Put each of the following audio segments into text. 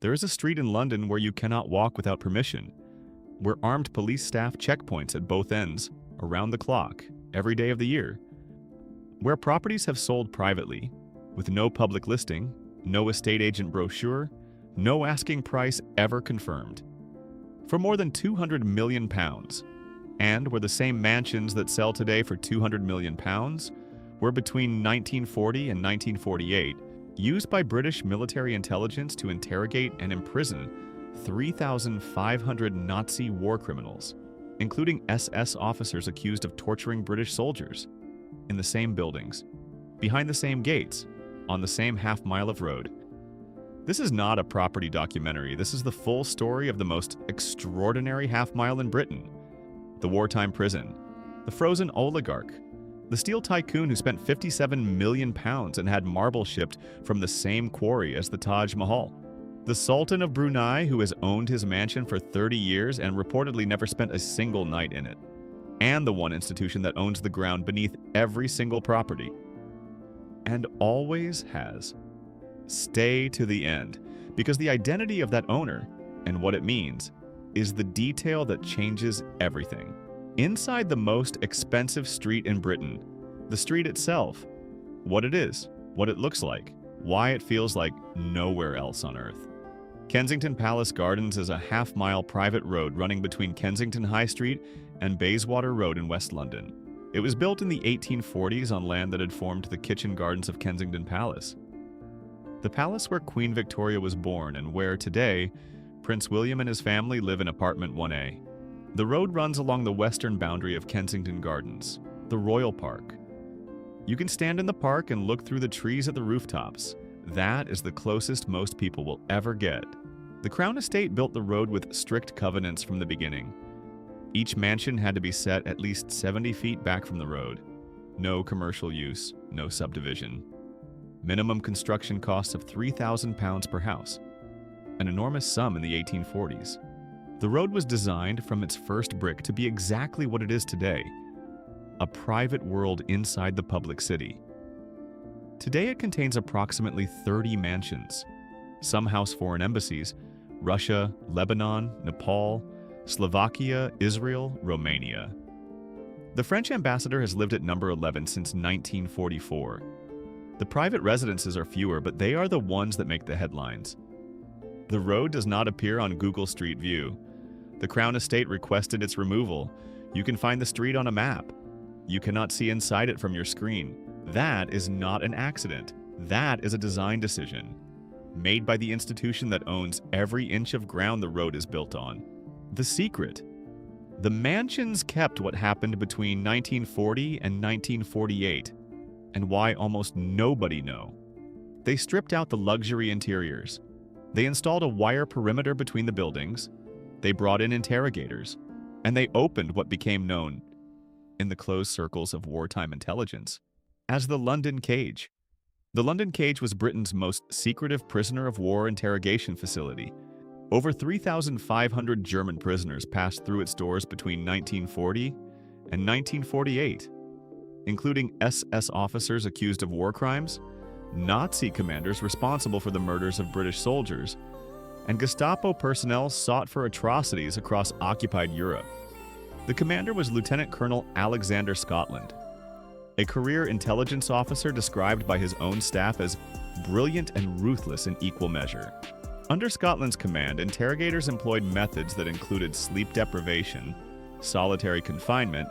There is a street in London where you cannot walk without permission, where armed police staff checkpoints at both ends, around the clock, every day of the year, where properties have sold privately, with no public listing, no estate agent brochure, no asking price ever confirmed, for more than £200 million, and where the same mansions that sell today for £200 million were between 1940 and 1948 used by British military intelligence to interrogate and imprison 3,500 Nazi war criminals, including SS officers accused of torturing British soldiers, in the same buildings, behind the same gates, on the same half-mile of road. This is not a property documentary. This is the full story of the most extraordinary half-mile in Britain. The wartime prison, the frozen oligarch, the steel tycoon who spent £57 million and had marble shipped from the same quarry as the Taj Mahal, the Sultan of Brunei who has owned his mansion for 30 years and reportedly never spent a single night in it, and the one institution that owns the ground beneath every single property, and always has. Stay to the end, because the identity of that owner and what it means is the detail that changes everything. Inside the most expensive street in Britain, the street itself, what it is, what it looks like, why it feels like nowhere else on earth. Kensington Palace Gardens is a half-mile private road running between Kensington High Street and Bayswater Road in West London. It was built in the 1840s on land that had formed the kitchen gardens of Kensington Palace, the palace where Queen Victoria was born and where, today, Prince William and his family live in apartment 1A. The road runs along the western boundary of Kensington Gardens, the Royal Park. You can stand in the park and look through the trees at the rooftops. That is the closest most people will ever get. The Crown Estate built the road with strict covenants from the beginning. Each mansion had to be set at least 70 feet back from the road. No commercial use, no subdivision. Minimum construction costs of £3,000 per house, an enormous sum in the 1840s. The road was designed from its first brick to be exactly what it is today, a private world inside the public city. Today it contains approximately 30 mansions. Some house foreign embassies: Russia, Lebanon, Nepal, Slovakia, Israel, Romania. The French ambassador has lived at number 11 since 1944. The private residences are fewer, but they are the ones that make the headlines. The road does not appear on Google Street View. The Crown Estate requested its removal. You can find the street on a map. You cannot see inside it from your screen. That is not an accident. That is a design decision, made by the institution that owns every inch of ground the road is built on. The secret: the mansions kept what happened between 1940 and 1948, and why almost nobody know. They stripped out the luxury interiors. They installed a wire perimeter between the buildings. They brought in interrogators, and they opened what became known, in the closed circles of wartime intelligence, as the London Cage. The London Cage was Britain's most secretive prisoner of war interrogation facility. Over 3,500 German prisoners passed through its doors between 1940 and 1948, including SS officers accused of war crimes, Nazi commanders responsible for the murders of British soldiers, and Gestapo personnel sought for atrocities across occupied Europe. The commander was Lieutenant Colonel Alexander Scotland, a career intelligence officer described by his own staff as brilliant and ruthless in equal measure. Under Scotland's command, interrogators employed methods that included sleep deprivation, solitary confinement,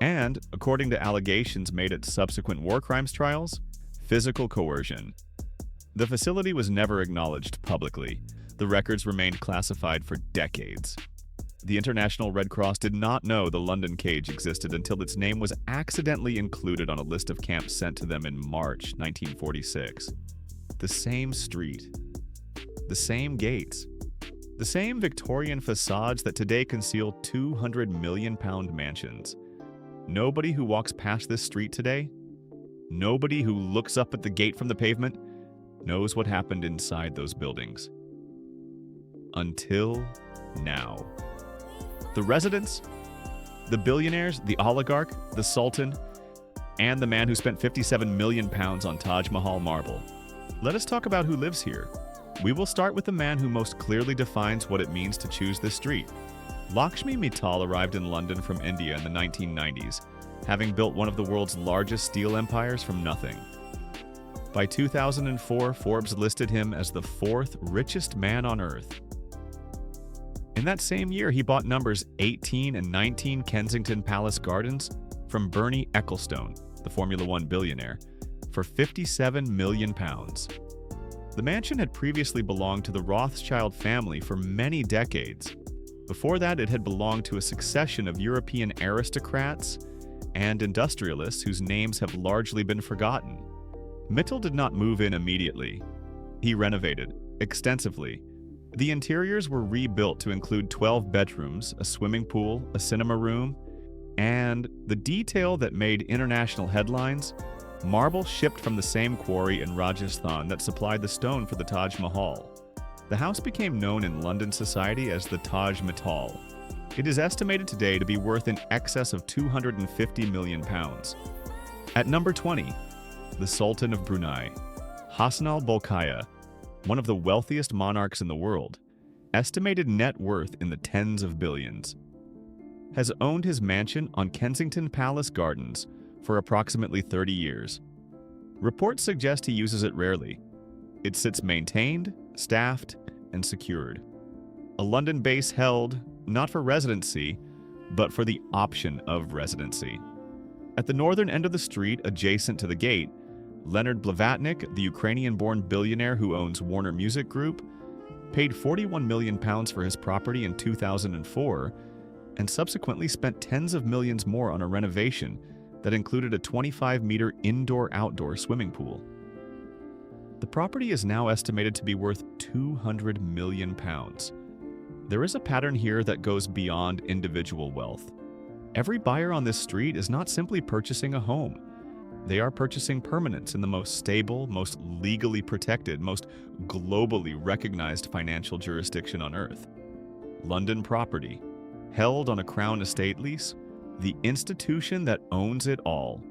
and, according to allegations made at subsequent war crimes trials, physical coercion. The facility was never acknowledged publicly. The records remained classified for decades. The International Red Cross did not know the London Cage existed until its name was accidentally included on a list of camps sent to them in March 1946. The same street, the same gates, the same Victorian facades that today conceal £200 million mansions. Nobody who walks past this street today, nobody who looks up at the gate from the pavement, knows what happened inside those buildings. Until now. The residents, the billionaires, the oligarch, the sultan, and the man who spent £57 million on Taj Mahal marble. Let us talk about who lives here. We will start with the man who most clearly defines what it means to choose this street. Lakshmi Mittal arrived in London from India in the 1990s, having built one of the world's largest steel empires from nothing. By 2004, Forbes listed him as the fourth richest man on earth. In that same year, he bought numbers 18 and 19 Kensington Palace Gardens from Bernie Ecclestone, the Formula One billionaire, for £57 million. The mansion had previously belonged to the Rothschild family for many decades. Before that, it had belonged to a succession of European aristocrats and industrialists whose names have largely been forgotten. Mittal did not move in immediately. He renovated extensively. The interiors were rebuilt to include 12 bedrooms, a swimming pool, a cinema room, and the detail that made international headlines, marble shipped from the same quarry in Rajasthan that supplied the stone for the Taj Mahal. The house became known in London society as the Taj Mahal. It is estimated today to be worth in excess of £250 million. At number 20, the Sultan of Brunei, Hassan al-Bolkiah, one of the wealthiest monarchs in the world, estimated net worth in the tens of billions, has owned his mansion on Kensington Palace Gardens for approximately 30 years. Reports suggest he uses it rarely. It sits maintained, staffed, and secured. A London base held, not for residency, but for the option of residency. At the northern end of the street, adjacent to the gate, Leonard Blavatnik, the Ukrainian-born billionaire who owns Warner Music Group, paid £41 million for his property in 2004 and subsequently spent tens of millions more on a renovation that included a 25-meter indoor-outdoor swimming pool. The property is now estimated to be worth £200 million. There is a pattern here that goes beyond individual wealth. Every buyer on this street is not simply purchasing a home. They are purchasing permanence in the most stable, most legally protected, most globally recognized financial jurisdiction on earth. London property, held on a Crown estate lease, the institution that owns it all.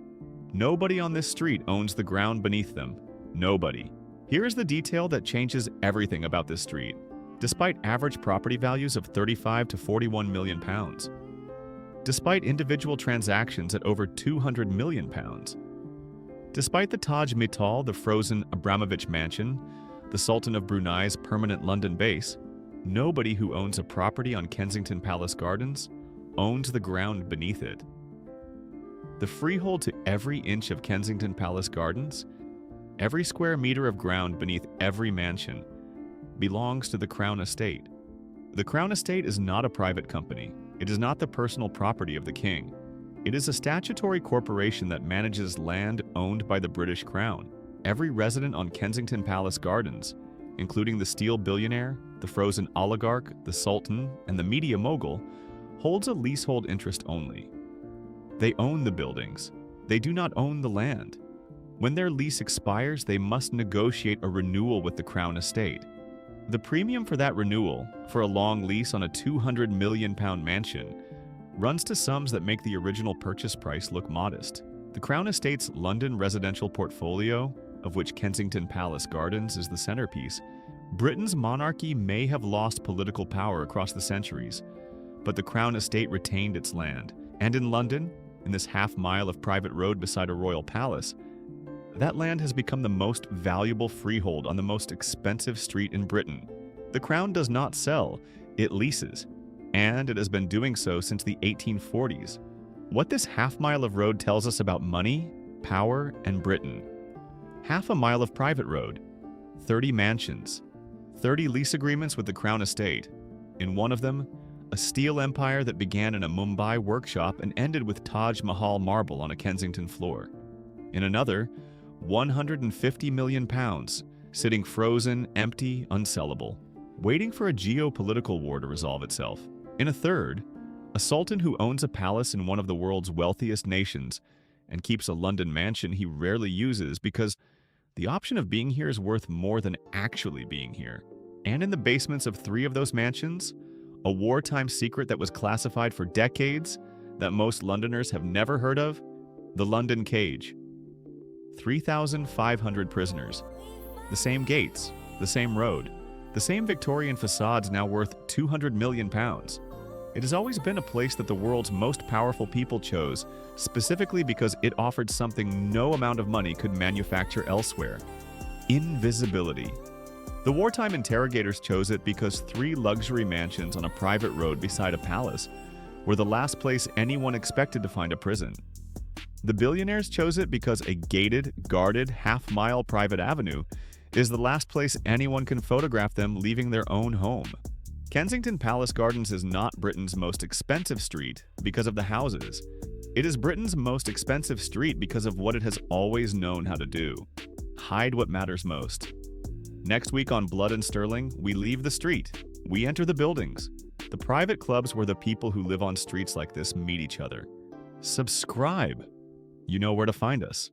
Nobody on this street owns the ground beneath them. Nobody. Here is the detail that changes everything about this street. Despite average property values of £35 to £41 million, despite individual transactions at over £200 million, despite the Taj Mahal, the frozen Abramovich mansion, the Sultan of Brunei's permanent London base, nobody who owns a property on Kensington Palace Gardens owns the ground beneath it. The freehold to every inch of Kensington Palace Gardens, every square meter of ground beneath every mansion, belongs to the Crown Estate. The Crown Estate is not a private company. It is not the personal property of the king. It is a statutory corporation that manages land owned by the British Crown. Every resident on Kensington Palace Gardens, including the steel billionaire, the frozen oligarch, the sultan, and the media mogul, holds a leasehold interest only. They own the buildings. They do not own the land. When their lease expires, they must negotiate a renewal with the Crown Estate. The premium for that renewal, for a long lease on a £200 million mansion, runs to sums that make the original purchase price look modest. The Crown Estate's London residential portfolio, of which Kensington Palace Gardens is the centerpiece, Britain's monarchy may have lost political power across the centuries, but the Crown Estate retained its land. And in London, in this half-mile of private road beside a royal palace, that land has become the most valuable freehold on the most expensive street in Britain. The Crown does not sell, it leases, and it has been doing so since the 1840s. What this half-mile of road tells us about money, power, and Britain. Half a mile of private road, 30 mansions, 30 lease agreements with the Crown Estate. In one of them, a steel empire that began in a Mumbai workshop and ended with Taj Mahal marble on a Kensington floor. In another, £150 million, sitting frozen, empty, unsellable, waiting for a geopolitical war to resolve itself. In a third, a sultan who owns a palace in one of the world's wealthiest nations and keeps a London mansion he rarely uses because the option of being here is worth more than actually being here. And in the basements of 3 of those mansions, a wartime secret that was classified for decades that most Londoners have never heard of, the London Cage. 3,500 prisoners, the same gates, the same road, the same Victorian facades now worth £200 million. It has always been a place that the world's most powerful people chose, specifically because it offered something no amount of money could manufacture elsewhere: invisibility. The wartime interrogators chose it because 3 luxury mansions on a private road beside a palace were the last place anyone expected to find a prison. The billionaires chose it because a gated, guarded, half-mile private avenue is the last place anyone can photograph them leaving their own home. Kensington Palace Gardens is not Britain's most expensive street because of the houses. It is Britain's most expensive street because of what it has always known how to do: hide what matters most. Next week on Blood and Sterling, we leave the street. We enter the buildings, the private clubs where the people who live on streets like this meet each other. Subscribe. You know where to find us.